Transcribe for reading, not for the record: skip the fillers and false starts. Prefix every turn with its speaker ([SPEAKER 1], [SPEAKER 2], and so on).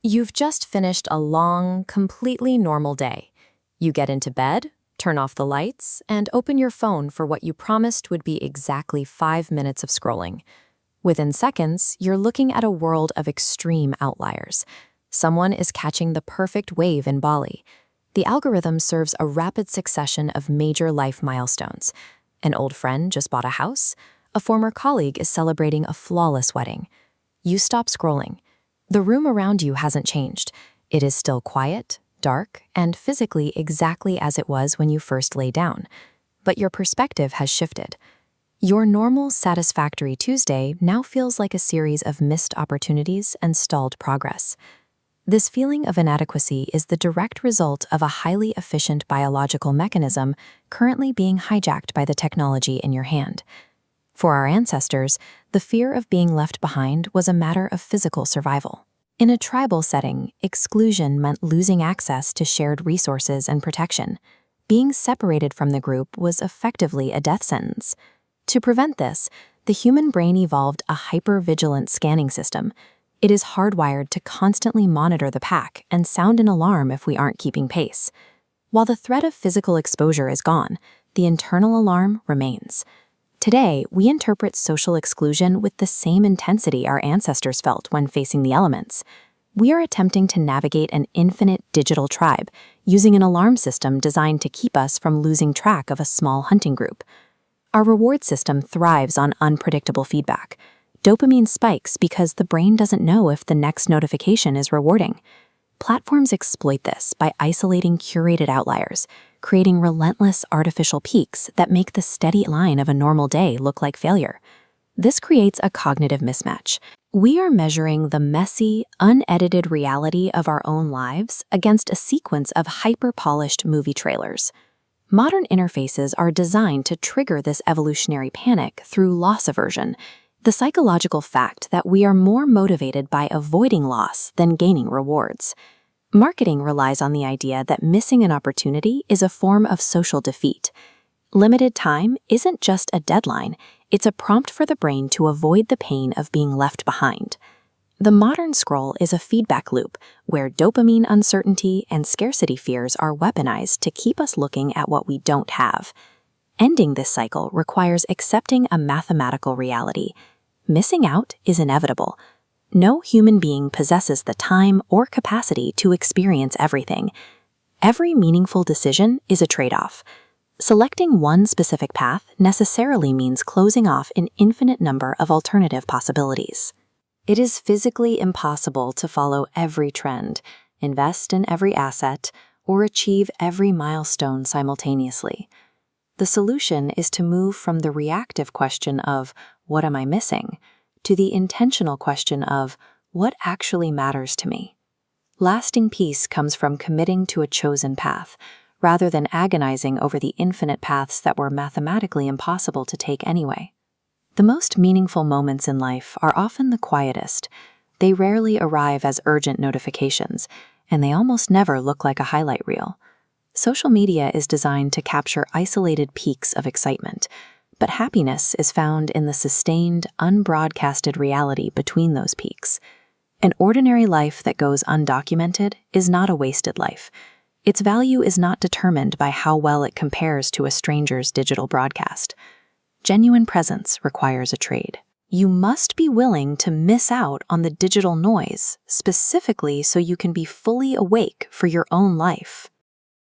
[SPEAKER 1] You've just finished a long, completely normal day. You get into bed, turn off the lights, and open your phone for what you promised would be exactly 5 minutes of scrolling. Within seconds, you're looking at a world of extreme outliers. Someone is catching the perfect wave in Bali. The algorithm serves a rapid succession of major life milestones. An old friend just bought a house. A former colleague is celebrating a flawless wedding. You stop scrolling. The room around you hasn't changed. It is still quiet, dark, and physically exactly as it was when you first lay down. But your perspective has shifted. Your normal, satisfactory Tuesday now feels like a series of missed opportunities and stalled progress. This feeling of inadequacy is the direct result of a highly efficient biological mechanism currently being hijacked by the technology in your hand. For our ancestors, the fear of being left behind was a matter of physical survival. In a tribal setting, exclusion meant losing access to shared resources and protection. Being separated from the group was effectively a death sentence. To prevent this, the human brain evolved a hyper-vigilant scanning system. It is hardwired to constantly monitor the pack and sound an alarm if we aren't keeping pace. While the threat of physical exposure is gone, the internal alarm remains. Today, we interpret social exclusion with the same intensity our ancestors felt when facing the elements. We are attempting to navigate an infinite digital tribe, using an alarm system designed to keep us from losing track of a small hunting group. Our reward system thrives on unpredictable feedback. Dopamine spikes because the brain doesn't know if the next notification is rewarding. Platforms exploit this by isolating curated outliers, creating relentless artificial peaks that make the steady line of a normal day look like failure. This creates a cognitive mismatch. We are measuring the messy, unedited reality of our own lives against a sequence of hyper-polished movie trailers. Modern interfaces are designed to trigger this evolutionary panic through loss aversion, the psychological fact that we are more motivated by avoiding loss than gaining rewards. Marketing relies on the idea that missing an opportunity is a form of social defeat. Limited time isn't just a deadline, it's a prompt for the brain to avoid the pain of being left behind. The modern scroll is a feedback loop where dopamine uncertainty and scarcity fears are weaponized to keep us looking at what we don't have. Ending this cycle requires accepting a mathematical reality. Missing out is inevitable. No human being possesses the time or capacity to experience everything. Every meaningful decision is a trade-off. Selecting one specific path necessarily means closing off an infinite number of alternative possibilities. It is physically impossible to follow every trend, invest in every asset, or achieve every milestone simultaneously. The solution is to move from the reactive question of, "What am I missing?" to the intentional question of, "What actually matters to me?" Lasting peace comes from committing to a chosen path, rather than agonizing over the infinite paths that were mathematically impossible to take anyway. The most meaningful moments in life are often the quietest. They rarely arrive as urgent notifications, and they almost never look like a highlight reel. Social media is designed to capture isolated peaks of excitement, but happiness is found in the sustained, unbroadcasted reality between those peaks. An ordinary life that goes undocumented is not a wasted life. Its value is not determined by how well it compares to a stranger's digital broadcast. Genuine presence requires a trade. You must be willing to miss out on the digital noise, specifically so you can be fully awake for your own life.